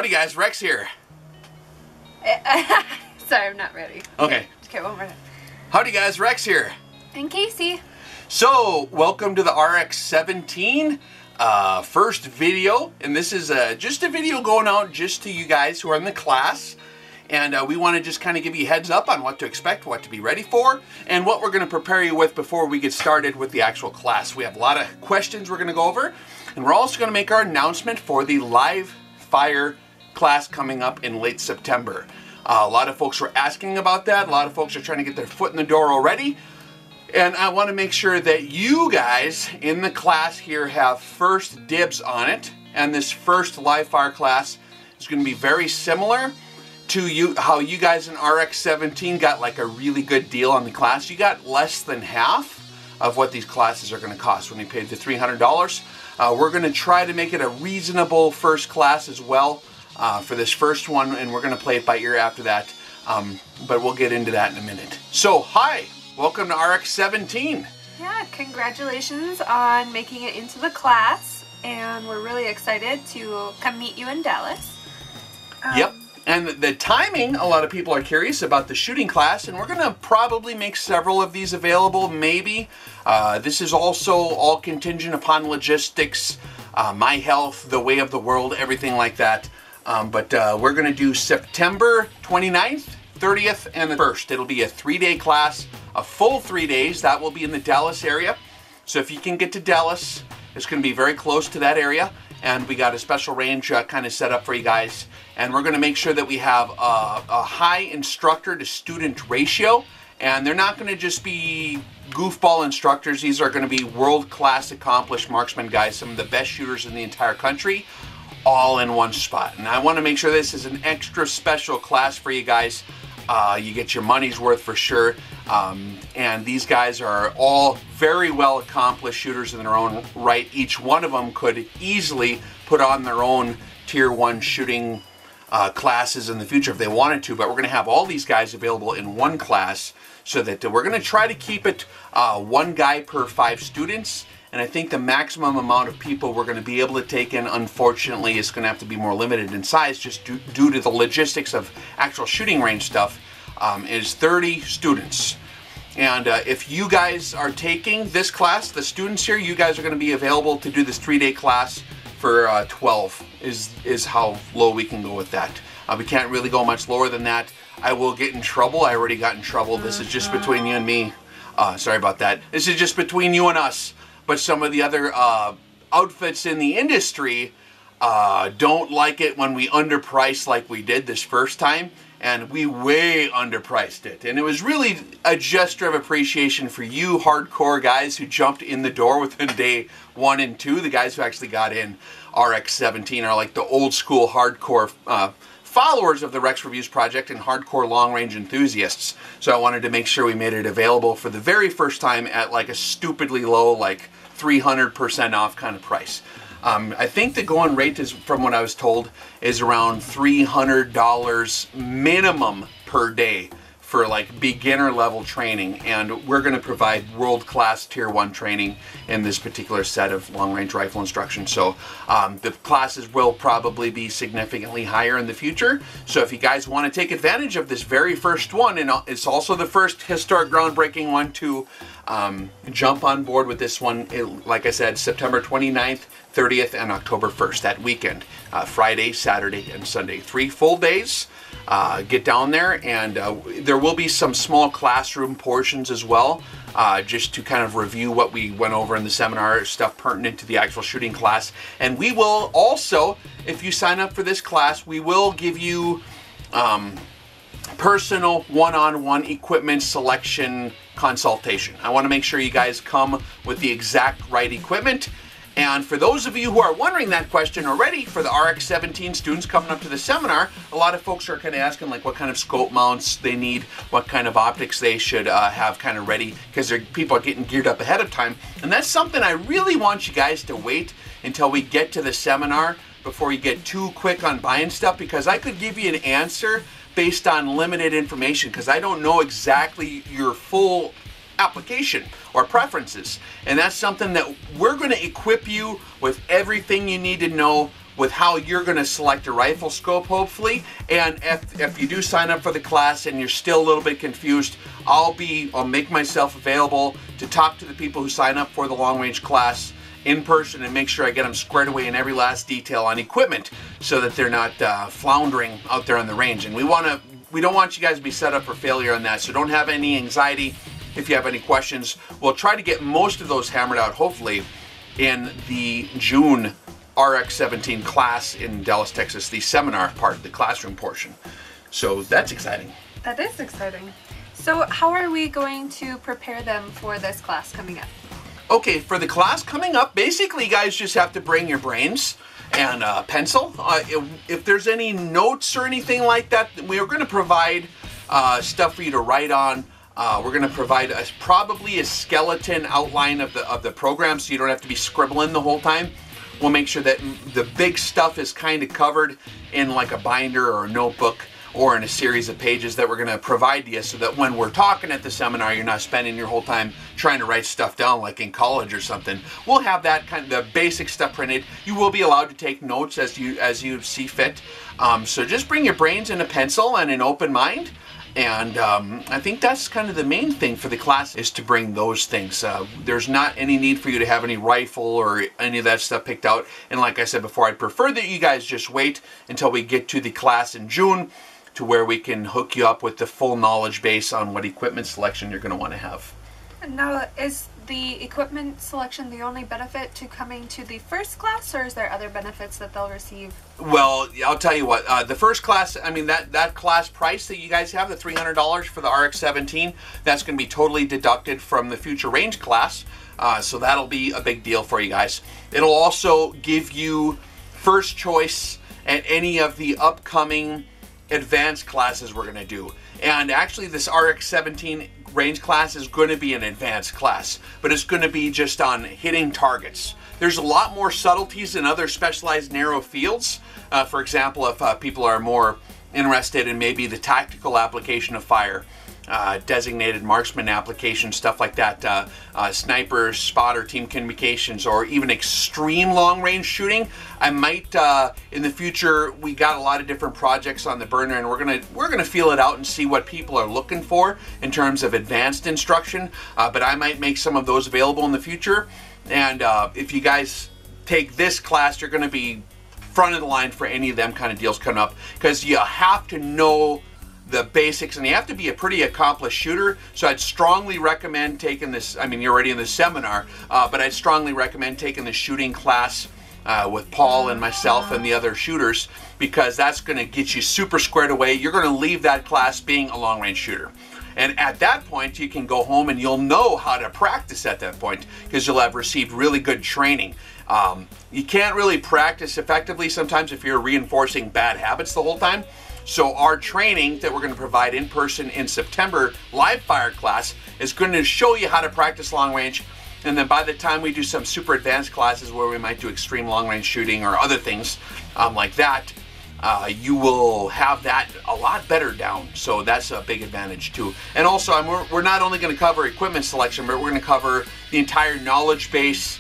Howdy guys, Rex here. Sorry, I'm not ready. Okay. Okay, one more time. Howdy guys, Rex here. And Casey. So, welcome to the RX17 first video. And this is just a video going out just to you guys who are in the class. And we want to just kind of give you a heads up on what to expect, what to be ready for, and what we're going to prepare you with before we get started with the actual class. We have a lot of questions we're going to go over. And we're also going to make our announcement for the live fire class coming up in late September. A lot of folks were asking about that. A lot of folks are trying to get their foot in the door already. And I want to make sure that you guys in the class here have first dibs on it. And this first live fire class is going to be very similar to how you guys in RX17 got like a really good deal on the class. You got less than half of what these classes are going to cost when you paid the $300. We're going to try to make it a reasonable first class as well for this first one, and we're going to play it by ear after that, but we'll get into that in a minute. So, hi! Welcome to RX17. Yeah, congratulations on making it into the class, and we're really excited to come meet you in Dallas. Yep. And the timing, a lot of people are curious about the shooting class, and we're going to probably make several of these available, maybe. This is also all contingent upon logistics, my health, the way of the world, everything like that. But we're going to do September 29th, 30th, and the 1st. It'll be a 3-day class, a full 3 days. That will be in the Dallas area. So if you can get to Dallas, it's going to be very close to that area. And we got a special range kind of set up for you guys. And we're going to make sure that we have a high instructor to student ratio. And they're not going to just be goofball instructors. These are going to be world-class accomplished marksman guys, some of the best shooters in the entire country, all in one spot. And I want to make sure this is an extra special class for you guys. You get your money's worth for sure. And these guys are all very well accomplished shooters in their own right. Each one of them could easily put on their own tier 1 shooting classes in the future if they wanted to, but we're going to have all these guys available in one class so that we're going to try to keep it one guy per 5 students. And I think the maximum amount of people we're going to be able to take in, unfortunately, is going to have to be more limited in size just due to the logistics of actual shooting range stuff, is 30 students. And if you guys are taking this class, the students here, you guys are going to be available to do this 3-day class for 12 is how low we can go with that. We can't really go much lower than that. I will get in trouble. I already got in trouble. This is just between you and me. Sorry about that. This is just between you and us. But some of the other outfits in the industry don't like it when we underprice like we did this first time. And we way underpriced it. And it was really a gesture of appreciation for you hardcore guys who jumped in the door within day 1 and 2. The guys who actually got in RX17 are like the old school hardcore followers of the Rex Reviews Project and hardcore long range enthusiasts. So I wanted to make sure we made it available for the very first time at like a stupidly low, like 300% off kind of price. I think the going rate is, from what I was told, is around $300 minimum per day for like beginner level training, and we're going to provide world-class tier 1 training in this particular set of long-range rifle instruction. So the classes will probably be significantly higher in the future. So if you guys want to take advantage of this very first one, and it's also the first historic groundbreaking one to jump on board with this one, like I said, September 29th, 30th, and October 1st, that weekend. Friday, Saturday, and Sunday. 3 full days. Get down there, and there will be some small classroom portions as well, just to kind of review what we went over in the seminar, stuff pertinent to the actual shooting class. And we will also, if you sign up for this class, we will give you personal one-on-one equipment selection consultation. I want to make sure you guys come with the exact right equipment. And for those of you who are wondering that question already, for the RX17 students coming up to the seminar, a lot of folks are kind of asking like what kind of scope mounts they need, what kind of optics they should have kind of ready, because people are getting geared up ahead of time. And that's something I really want you guys to wait until we get to the seminar before you get too quick on buying stuff, because I could give you an answer based on limited information, because I don't know exactly your full application or preferences. And that's something that we're going to equip you with everything you need to know with how you're going to select a rifle scope, hopefully. And if you do sign up for the class and you're still a little bit confused, I'll make myself available to talk to the people who sign up for the long range class in person and make sure I get them squared away in every last detail on equipment so that they're not floundering out there on the range. And we don't want you guys to be set up for failure on that, so don't have any anxiety. If you have any questions, we'll try to get most of those hammered out, hopefully, in the June RX17 class in Dallas, Texas, the seminar part, the classroom portion. So that's exciting. That is exciting. So how are we going to prepare them for this class coming up? Okay, for the class coming up, basically you guys just have to bring your brains and a pencil. If there's any notes or anything like that, we're going to provide stuff for you to write on. We're going to provide probably a skeleton outline of the program, so you don't have to be scribbling the whole time. We'll make sure that the big stuff is kind of covered in like a binder or a notebook or in a series of pages that we're going to provide to you, so that when we're talking at the seminar, you're not spending your whole time trying to write stuff down like in college or something. We'll have that kind of the basic stuff printed. You will be allowed to take notes as you see fit. So just bring your brains and a pencil and an open mind. And I think that's kind of the main thing for the class, is to bring those things. There's not any need for you to have any rifle or any of that stuff picked out. And like I said before, I'd prefer that you guys just wait until we get to the class in June, to where we can hook you up with the full knowledge base on what equipment selection you're going to want to have. Now, is the equipment selection the only benefit to coming to the first class, or is there other benefits that they'll receive? Well, I'll tell you what, the first class, I mean, that class price that you guys have, the $300 for the RX17, that's going to be totally deducted from the future range class. So that'll be a big deal for you guys. It'll also give you first choice at any of the upcoming advanced classes we're going to do. And actually this RX17 range class is going to be an advanced class, but it's going to be just on hitting targets. There's a lot more subtleties in other specialized narrow fields. For example, if people are more interested in maybe the tactical application of fire, designated marksman application, stuff like that, sniper, spotter, team communications, or even extreme long-range shooting. I might, in the future, we got a lot of different projects on the burner, and we're gonna feel it out and see what people are looking for in terms of advanced instruction. But I might make some of those available in the future. And if you guys take this class, you're gonna be front of the line for any of them kind of deals coming up, because you have to know the basics, and you have to be a pretty accomplished shooter. So I'd strongly recommend taking this. I mean, you're already in the seminar, but I'd strongly recommend taking the shooting class with Paul and myself and the other shooters, because that's going to get you super squared away. You're going to leave that class being a long-range shooter. And at that point, you can go home and you'll know how to practice at that point, because you'll have received really good training. You can't really practice effectively sometimes if you're reinforcing bad habits the whole time. So our training that we're going to provide in person in September, live fire class, is going to show you how to practice long range. And then by the time we do some super advanced classes where we might do extreme long range shooting or other things like that, you will have that a lot better down. So that's a big advantage too. And also, we're not only going to cover equipment selection, but we're going to cover the entire knowledge base.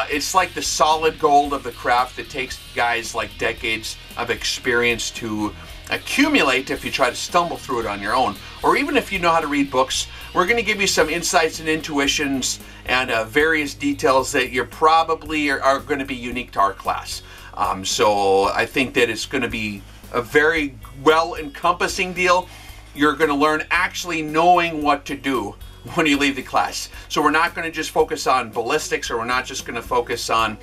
It's like the solid gold of the craft that takes guys like decades of experience to accumulate if you try to stumble through it on your own, or even if you know how to read books. We're going to give you some insights and intuitions and various details that you're probably are going to be unique to our class. So I think that it's going to be a very well encompassing deal. You're going to learn actually knowing what to do when you leave the class. So we're not going to just focus on ballistics, or we're not just going to focus on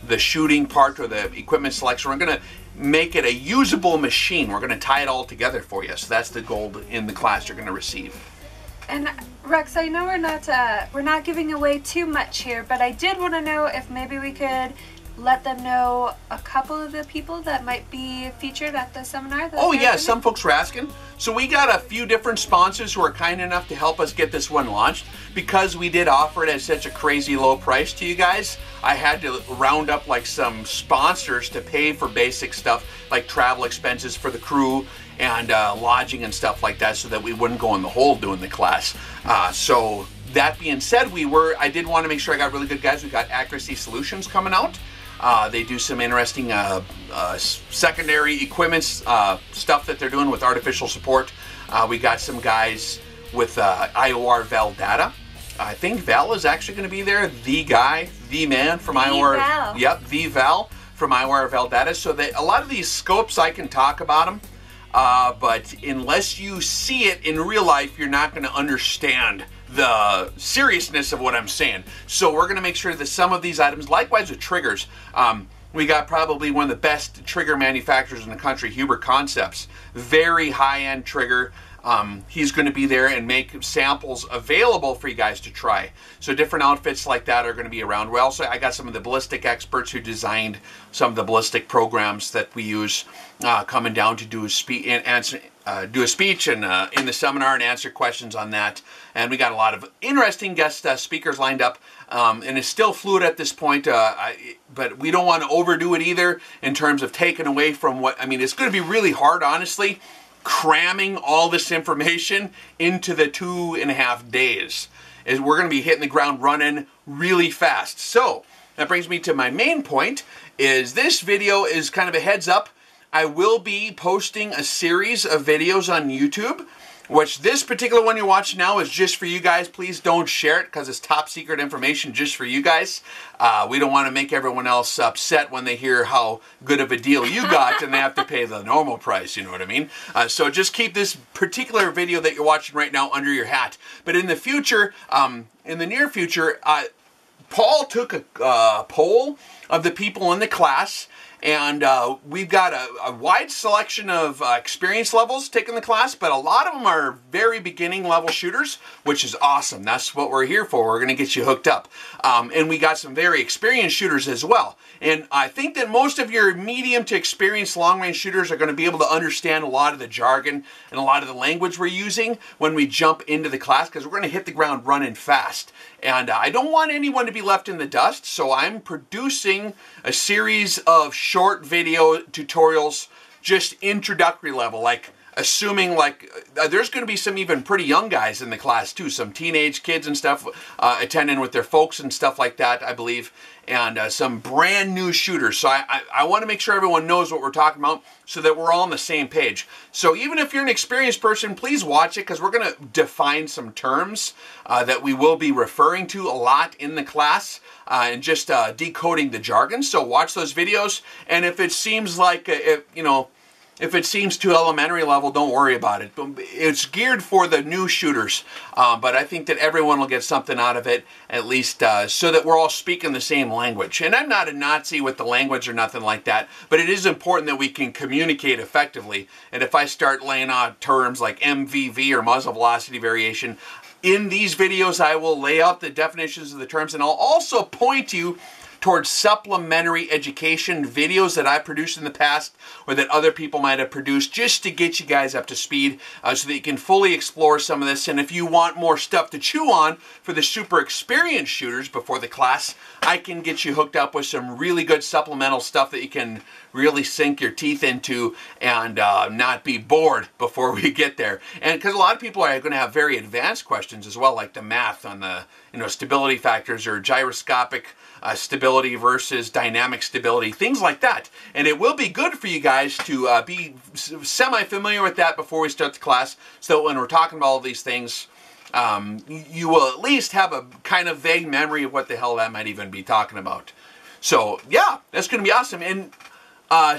the shooting part or the equipment selection. We're going to make it a usable machine. We're going to tie it all together for you. So that's the goal in the class you're going to receive. And Rex, I know we're not giving away too much here, but I did want to know if maybe we could let them know a couple of the people that might be featured at the seminar. Oh yeah, some folks were asking. So we got a few different sponsors who are kind enough to help us get this one launched. Because we did offer it at such a crazy low price to you guys, I had to round up like some sponsors to pay for basic stuff like travel expenses for the crew and lodging and stuff like that, so that we wouldn't go in the hole doing the class. So that being said, I did want to make sure I got really good guys. We got Accuracy Solutions coming out. They do some interesting secondary equipment stuff that they're doing with artificial support. We got some guys with IOR Val data. I think Val is actually going to be there. The guy, the man from IOR. Val. Yep, the Val from IOR Val data. So that a lot of these scopes, I can talk about them. But unless you see it in real life, you're not going to understand the seriousness of what I'm saying. So we're going to make sure that some of these items, likewise with triggers, we got probably one of the best trigger manufacturers in the country, Huber Concepts. Very high-end trigger. He's going to be there and make samples available for you guys to try. So different outfits like that are going to be around. We also, I got some of the ballistic experts who designed some of the ballistic programs that we use coming down to do a speech and answer. Do a speech and in the seminar and answer questions on that. And we got a lot of interesting guest speakers lined up. And it's still fluid at this point, but we don't want to overdo it either in terms of taking away from what, I mean, it's going to be really hard, honestly, cramming all this information into the 2.5 days. We're going to be hitting the ground running really fast. So that brings me to my main point, is this video is kind of a heads up. I will be posting a series of videos on YouTube, which this particular one you're watching now is just for you guys. Please don't share it because it's top secret information just for you guys. We don't want to make everyone else upset when they hear how good of a deal you got and they have to pay the normal price, you know what I mean? So just keep this particular video that you're watching right now under your hat. But in the future, in the near future, Paul took a poll of the people in the class, and we've got a wide selection of experience levels taking the class, but a lot of them are very beginning level shooters, which is awesome. That's what we're here for. We're going to get you hooked up. And we got some very experienced shooters as well. And I think that most of your medium to experienced long-range shooters are going to be able to understand a lot of the jargon and a lot of the language we're using when we jump into the class, because we're going to hit the ground running fast. And I don't want anyone to be left in the dust, so I'm producing a series of short video tutorials, just introductory level, like assuming like there's going to be some even pretty young guys in the class too, some teenage kids and stuff attending with their folks and stuff like that, I believe, and some brand new shooters. So I want to make sure everyone knows what we're talking about so that we're all on the same page. So even if you're an experienced person, please watch it, because we're going to define some terms that we will be referring to a lot in the class and just decoding the jargon. So watch those videos, and if it seems like, if it seems too elementary level, don't worry about it. It's geared for the new shooters, but I think that everyone will get something out of it, at least so that we're all speaking the same language. And I'm not a Nazi with the language or nothing like that, but it is important that we can communicate effectively. And if I start laying out terms like MVV or muzzle velocity variation, in these videos I will lay out the definitions of the terms, and I'll also point you towards supplementary education videos that I produced in the past or that other people might have produced, just to get you guys up to speed so that you can fully explore some of this. And if you want more stuff to chew on for the super experienced shooters before the class, I can get you hooked up with some really good supplemental stuff that you can really sink your teeth into and not be bored before we get there. And because a lot of people are going to have very advanced questions as well, like the math on the stability factors or gyroscopic stability versus dynamic stability, things like that. And it will be good for you guys to be semi-familiar with that before we start the class, so that when we're talking about all these things, you will at least have a kind of vague memory of what the hell that might even be talking about. So yeah, that's going to be awesome. And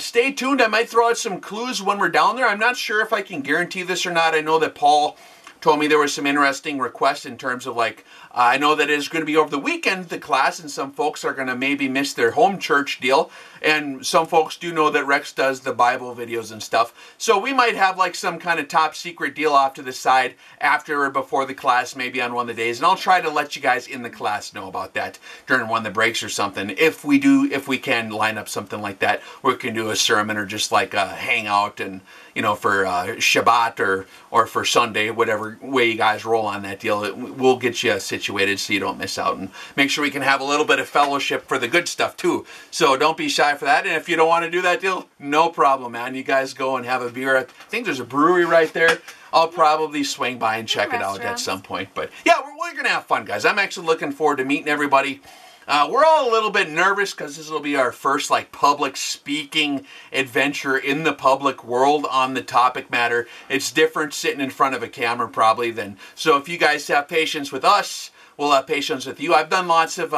stay tuned. I might throw out some clues when we're down there. I'm not sure if I can guarantee this or not. I know that Paul told me there was some interesting requests in terms of like, I know that it's going to be over the weekend, the class, and some folks are going to maybe miss their home church deal. And some folks do know that Rex does the Bible videos and stuff. So we might have like some kind of top secret deal off to the side after or before the class, maybe on one of the days. And I'll try to let you guys in the class know about that during one of the breaks or something. If we can line up something like that, we can do a sermon or just like a hangout and, for Shabbat or for Sunday, whatever way you guys roll on that deal. We'll get you situated so you don't miss out, and make sure we can have a little bit of fellowship for the good stuff too. So don't be shy for that. And if you don't want to do that deal, no problem, man. You guys go and have a beer. I think there's a brewery right there. I'll probably swing by and check it out at some point. But yeah, we're going to have fun, guys. I'm actually looking forward to meeting everybody. We're all a little bit nervous because this will be our first like public speaking adventure in the public world on the topic matter. It's different sitting in front of a camera probably than, so if you guys have patience with us, we'll have patience with you. I've done lots of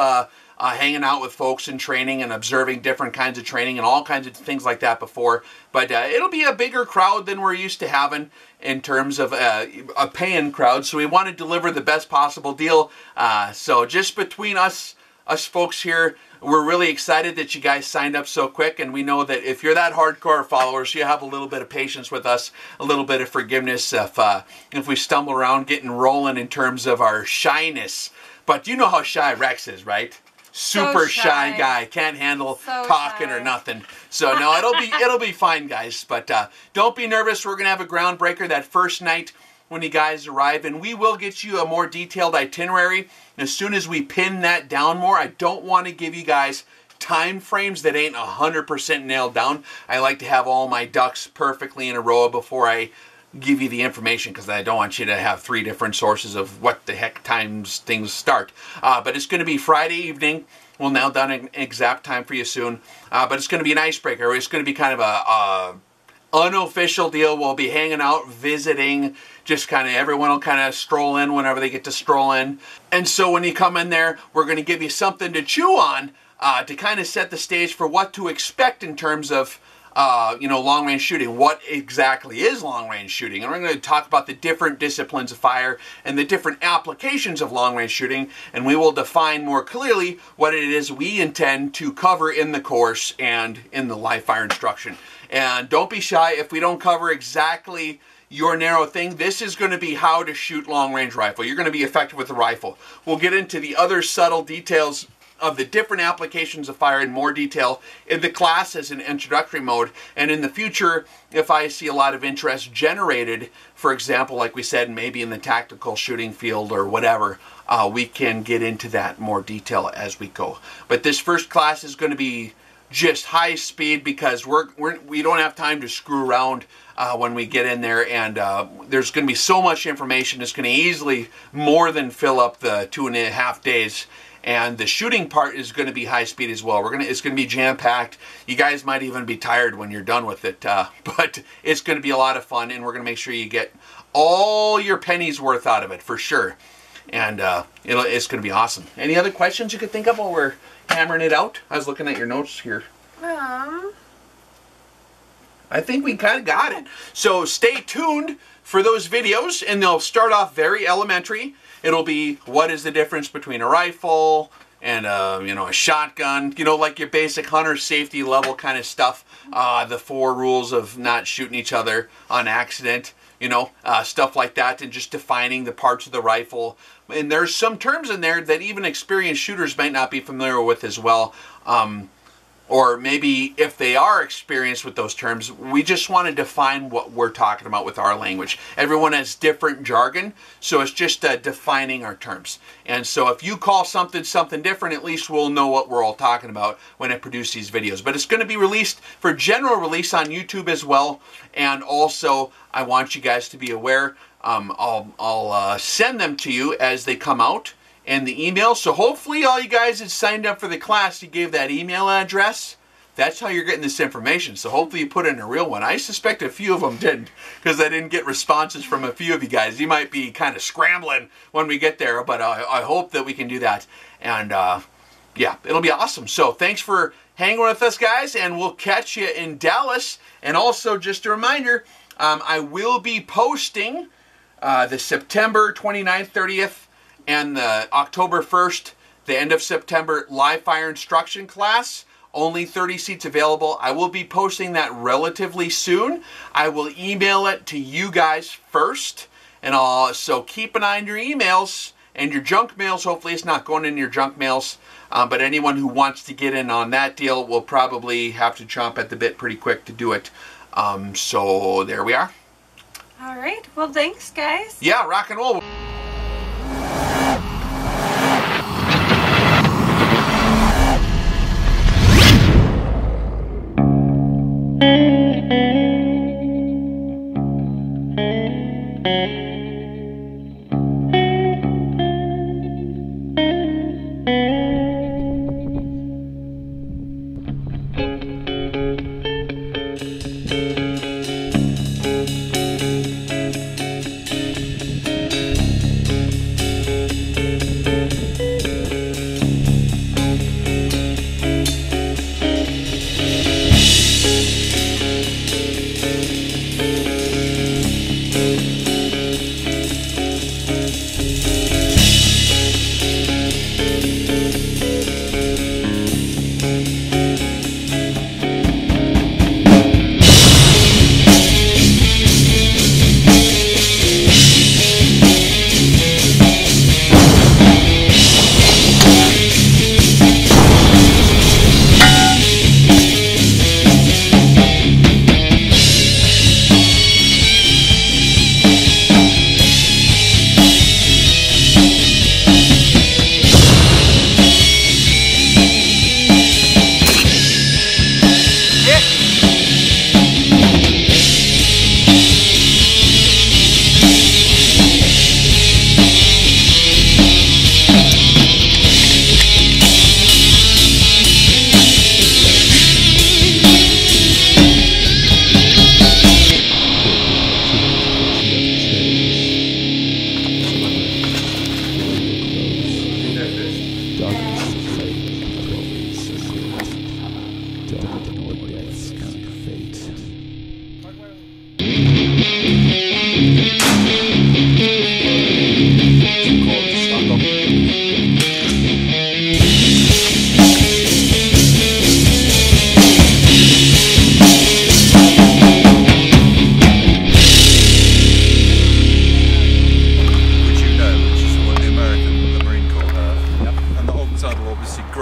hanging out with folks and training and observing different kinds of training and all kinds of things like that before. But it'll be a bigger crowd than we're used to having in terms of a paying crowd. So we want to deliver the best possible deal. So just between us folks here, we're really excited that you guys signed up so quick, and we know that if you're that hardcore followers, you have a little bit of patience with us, a little bit of forgiveness if we stumble around getting rolling in terms of our shyness. But you know how shy Rex is, right? Super shy guy, can't handle talking or nothing. So no, it'll be fine, guys. But don't be nervous. We're gonna have a groundbreaker that first night when you guys arrive, and we will get you a more detailed itinerary as soon as we pin that down more. I don't want to give you guys time frames that ain't 100% nailed down. I like to have all my ducks perfectly in a row before I give you the information, because I don't want you to have 3 different sources of what the heck times things start. But it's going to be Friday evening. We'll nail down an exact time for you soon. But it's going to be an icebreaker. It's going to be kind of a unofficial deal. We'll be hanging out, visiting, just kind of everyone will kind of stroll in whenever they get to stroll in. And so when you come in there, we're going to give you something to chew on to kind of set the stage for what to expect in terms of long-range shooting. What exactly is long-range shooting? And we're going to talk about the different disciplines of fire and the different applications of long-range shooting, and we will define more clearly what it is we intend to cover in the course and in the live fire instruction. And don't be shy if we don't cover exactly your narrow thing. This is going to be how to shoot long-range rifle. You're going to be effective with the rifle. We'll get into the other subtle details of the different applications of fire in more detail in the class as an introductory mode. And in the future, if I see a lot of interest generated, for example, like we said, maybe in the tactical shooting field or whatever, we can get into that more detail as we go. But this first class is going to be just high speed because we don't have time to screw around when we get in there, and there's going to be so much information. It's going to easily more than fill up the 2.5 days. And the shooting part is going to be high speed as well. It's going to be jam-packed. You guys might even be tired when you're done with it, but it's going to be a lot of fun, and we're going to make sure you get all your pennies worth out of it for sure. And it's going to be awesome. Any other questions you could think of while we're hammering it out? I was looking at your notes here. I think we kind of got it. So stay tuned for those videos, and they'll start off very elementary. It'll be, what is the difference between a rifle and a shotgun? Like your basic hunter safety level kind of stuff. The 4 rules of not shooting each other on accident. Stuff like that, and just defining the parts of the rifle. And there's some terms in there that even experienced shooters might not be familiar with as well. Or maybe if they are experienced with those terms, we just want to define what we're talking about with our language. Everyone has different jargon, so it's just defining our terms. And so if you call something different, at least we'll know what we're all talking about when I produce these videos. But it's going to be released for general release on YouTube as well. And also, I want you guys to be aware, I'll send them to you as they come out. And the email, so hopefully all you guys that signed up for the class, you gave that email address. That's how you're getting this information. So hopefully you put in a real one. I suspect a few of them didn't, because I didn't get responses from a few of you guys. You might be kind of scrambling when we get there, but I hope that we can do that. And yeah, it'll be awesome. So thanks for hanging with us, guys, and we'll catch you in Dallas. And also, just a reminder, I will be posting the September 29th, 30th, and the October 1st, the end of September live fire instruction class. Only 30 seats available. I will be posting that relatively soon. I will email it to you guys first. And so keep an eye on your emails and your junk mails. Hopefully it's not going in your junk mails. But anyone who wants to get in on that deal will probably have to chomp at the bit pretty quick to do it. So there we are. All right. Well, thanks, guys. Yeah, rock and roll.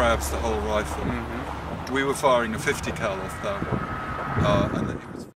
grabs the whole rifle. We were firing a 50 cal off that, and it